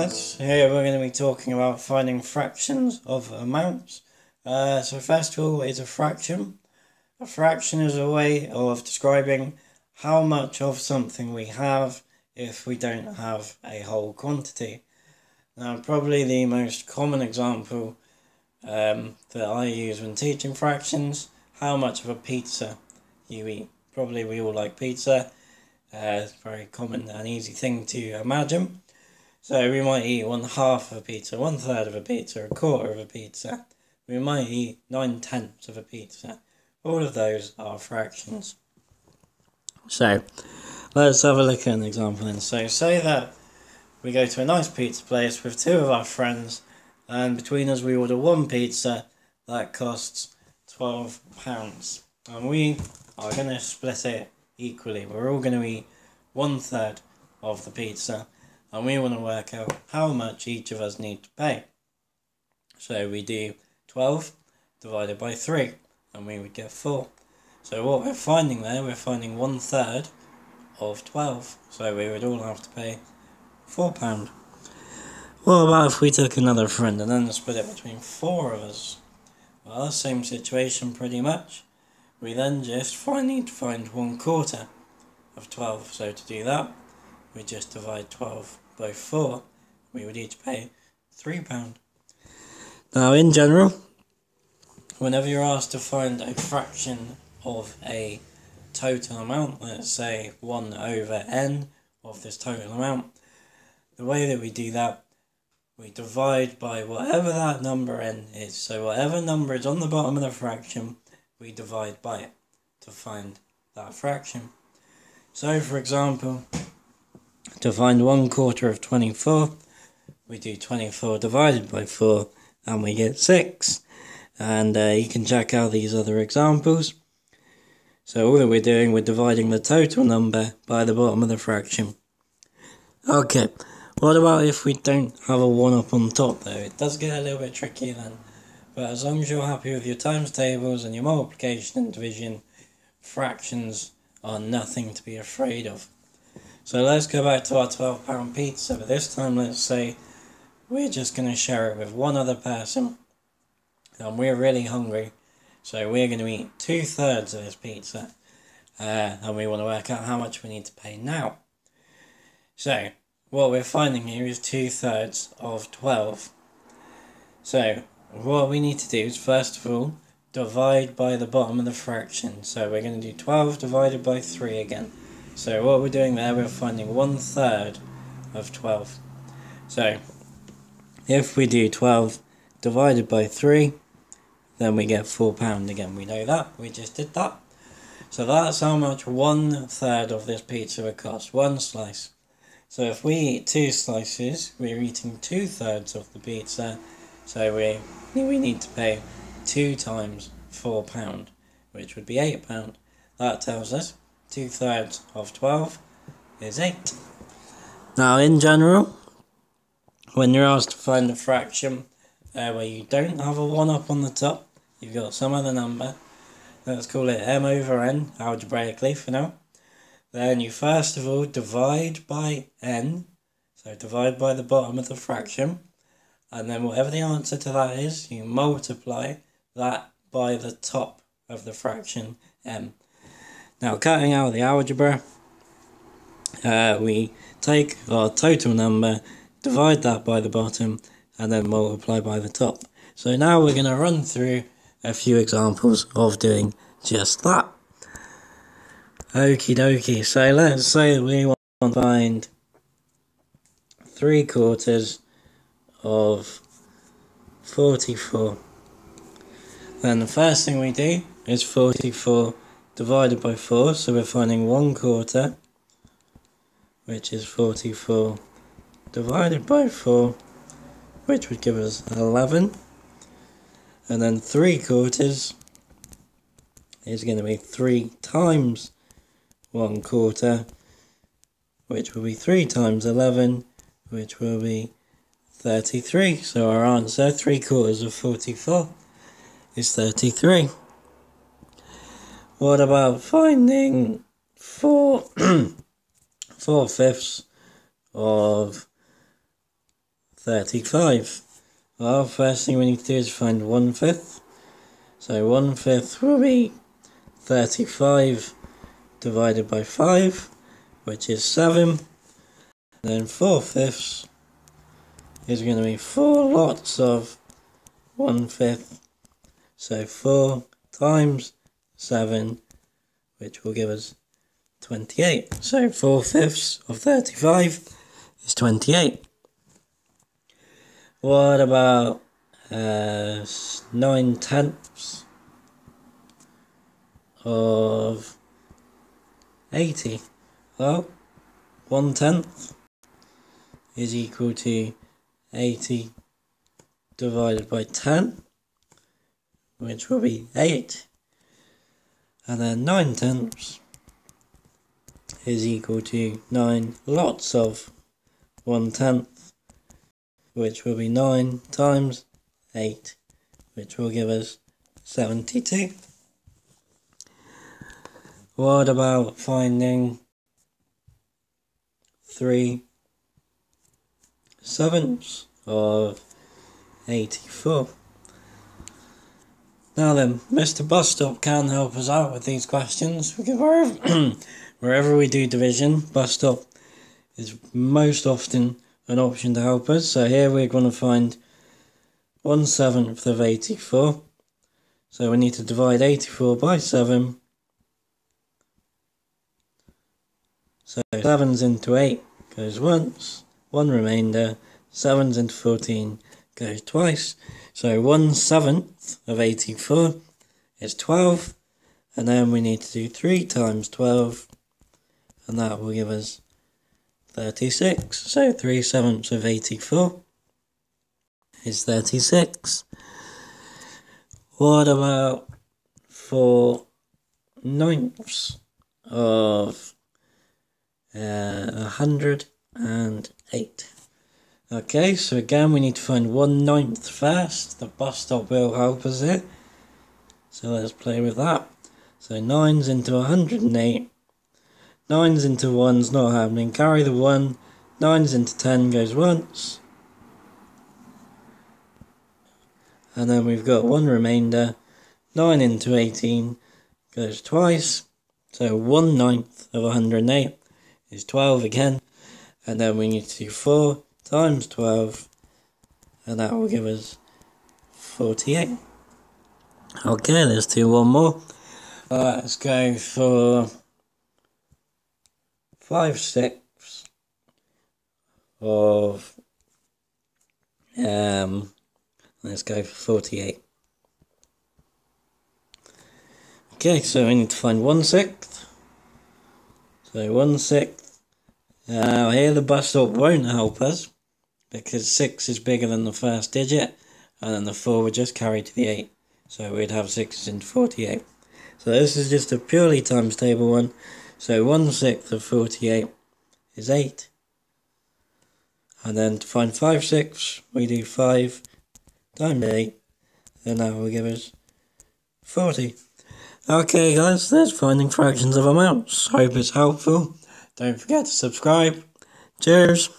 lads, here we're going to be talking about finding fractions of amounts. So first of all, is a fraction. A fraction is a way of describing how much of something we have if we don't have a whole quantity. Now probably the most common example that I use when teaching fractions, how much of a pizza you eat. Probably we all like pizza. It's a very common and easy thing to imagine. So we might eat 1/2 of a pizza, 1/3 of a pizza, 1/4 of a pizza. We might eat 9/10 of a pizza. All of those are fractions. So let's have a look at an example then. So say that we go to a nice pizza place with two of our friends, and between us we order one pizza that costs £12. And we are going to split it equally. We're all going to eat 1/3 of the pizza. And we want to work out how much each of us need to pay. So we do 12 divided by 3, and we would get 4. So what we're finding there, we're finding 1/3 of 12. So we would all have to pay £4. What about if we took another friend and then split it between 4 of us? Well, same situation pretty much. We then just need to find 1/4 of 12. So to do that, we just divide 12 by 4, we would each pay £3. Now in general, whenever you're asked to find a fraction of a total amount, let's say 1/n of this total amount, the way that we do that, we divide by whatever that number n is. So whatever number is on the bottom of the fraction, we divide by it to find that fraction. So for example, to find 1/4 of 24, we do 24 divided by 4 and we get 6. And you can check out these other examples. So all that we're doing, we're dividing the total number by the bottom of the fraction. Okay, what about if we don't have a 1 up on top though? It does get a little bit tricky then. But as long as you're happy with your times tables and your multiplication and division, fractions are nothing to be afraid of. So let's go back to our £12 pizza, but this time let's say we're just going to share it with one other person, and we're really hungry, so we're going to eat 2/3 of this pizza, and we want to work out how much we need to pay now. So what we're finding here is 2/3 of 12. So what we need to do is first of all divide by the bottom of the fraction. So we're going to do 12 divided by 3 again. So what we're doing there, we're finding 1/3 of 12. So if we do 12 divided by 3, then we get £4 again. We know that, we just did that. So that's how much 1/3 of this pizza would cost, one slice. So if we eat 2 slices, we're eating 2/3 of the pizza. So we need to pay 2 times £4, which would be £8. That tells us 2/3 of 12 is 8. Now in general, when you're asked to find a fraction where you don't have a 1 up on the top, you've got some other number, let's call it m/n algebraically for now, then you first of all divide by n, so divide by the bottom of the fraction, and then whatever the answer to that is, you multiply that by the top of the fraction m. Now cutting out the algebra, we take our total number, divide that by the bottom, and then multiply by the top. So now we're going to run through a few examples of doing just that. Okie dokie, so let's say we want to find 3/4 of 44. Then the first thing we do is 44 divided by 4, so we're finding 1/4, which is 44 divided by 4, which would give us 11. And then 3/4 is going to be 3 times 1/4, which will be 3 times 11, which will be 33. So our answer, 3/4 of 44, is 33. What about finding 4/5 of 35. Well, first thing we need to do is find 1/5. So 1/5 will be 35 divided by 5, which is 7. Then 4/5 is going to be 4 lots of 1/5. So 4 times 7, which will give us 28. So 4/5 of 35 is 28. What about 9/10 of 80? Well, 1/10 is equal to 80 divided by 10, which will be 8. And then 9/10 is equal to 9 lots of 1/10, which will be 9 times 8, which will give us 72. What about finding 3/7 of 84? Now then, Mr. Bus Stop can help us out with these questions, because wherever we do division, Bus Stop is most often an option to help us. So here we're going to find 1/7 of 84. So we need to divide 84 by 7. So 7's into 8 goes once, 1 remainder. 7's into 14 goes twice. So 1/7 of 84 is 12. And then we need to do 3 times 12. And that will give us 36. So 3/7 of 84 is 36. What about 4/9 of 108? Okay, so again we need to find 1/9 first. The bus stop will help us here. So let's play with that. So 9's into 108. 9's into 1's not happening. Carry the 1. 9's into 10 goes once. And then we've got 1 remainder. 9 into 18 goes twice. So 1/9 of 108 is 12 again. And then we need to do 4 times 12. And that will give us 48. Okay, let's do one more. Let's go for 5/6 of let's go for 48. Okay, so we need to find 1/6. So 1/6. Here the bus stop won't help us because 6 is bigger than the first digit, and then the 4 would just carry to the 8. So we'd have 6 into 48. So this is just a purely times table one. So 1/6 of 48 is 8. And then to find 5/6, we do 5 times 8. And that will give us 40. Okay guys, there's finding fractions of amounts. Hope it's helpful. Don't forget to subscribe. Cheers.